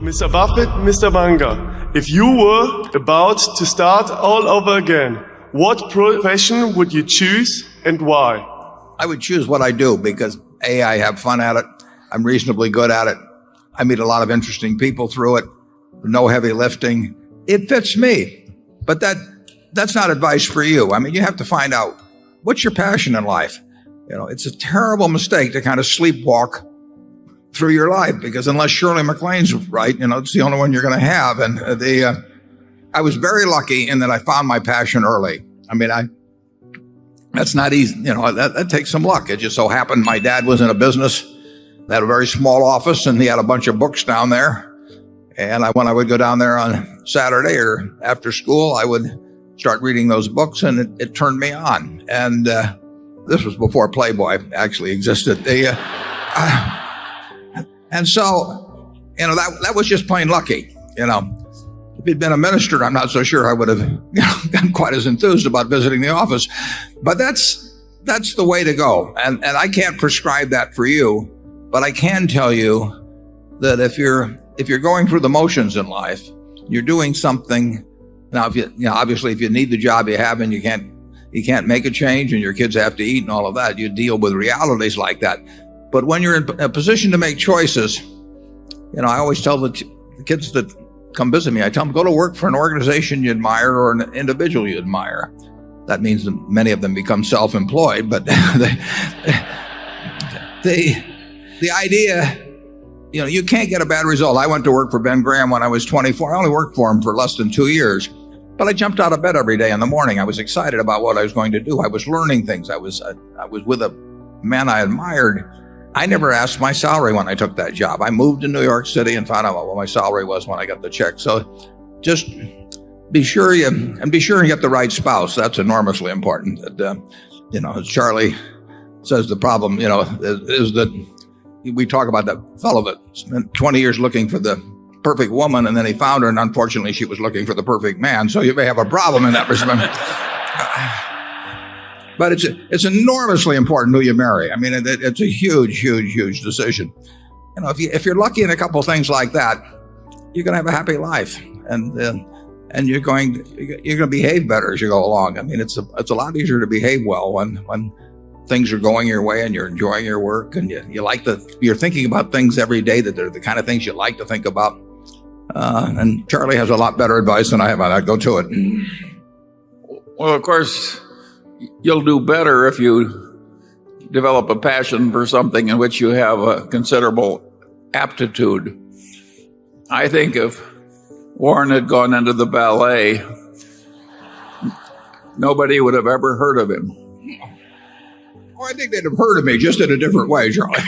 Mr. Buffett, Mr. Munger, if you were about to start all over again, what profession would you choose and why? I would choose what I do because A, I have fun at it. I'm reasonably good at it. I meet a lot of interesting people through it. No heavy lifting. It fits me. But that's not advice for you. I mean, you have to find out what's your passion in life. You know, it's a terrible mistake to kind of sleepwalk through your life because unless Shirley MacLaine's right, you know, it's the only one you're going to have. And I was very lucky in that I found my passion early. I mean, that's not easy. You know, that takes some luck. It just so happened my dad was in a business that had a very small office and he had a bunch of books down there. And when I would go down there on Saturday or after school, I would start reading those books and it turned me on. And this was before Playboy actually existed. And so, you know, that was just plain lucky. You know, if he'd been a minister, I'm not so sure I would have gotten quite as enthused about visiting the office. But that's the way to go. And I can't prescribe that for you, but I can tell you that if you're going through the motions in life, you're doing something. Now, obviously, if you need the job you have and you can't make a change and your kids have to eat and all of that, you deal with realities like that. But when you're in a position to make choices, you know, I always tell the kids that come visit me, I tell them, go to work for an organization you admire or an individual you admire. That means that many of them become self-employed, but the idea, you know, you can't get a bad result. I went to work for Ben Graham when I was 24. I only worked for him for less than 2 years. But I jumped out of bed every day in the morning. I was excited about what I was going to do. I was learning things. I was with a man I admired. I never asked my salary when I took that job. I moved to New York City and found out what my salary was when I got the check. So just be sure you get the right spouse. That's enormously important. You know, as Charlie says, the problem, you know, is that we talk about that fellow that spent 20 years looking for the perfect woman and then he found her and unfortunately she was looking for the perfect man. So you may have a problem in that respect. But it's enormously important who you marry. I mean, it's a huge decision. You know, if you're lucky in a couple of things like that, you're going to have a happy life, and you're going to behave better as you go along. I mean, it's a lot easier to behave well when things are going your way and you're enjoying your work and you're thinking about things every day that are the kind of things you like to think about. And Charlie has a lot better advice than I have on that. Go to it. Well, of course, you'll do better if you develop a passion for something in which you have a considerable aptitude. I think if Warren had gone into the ballet, nobody would have ever heard of him. Oh, I think they'd have heard of me, just in a different way, Charlie.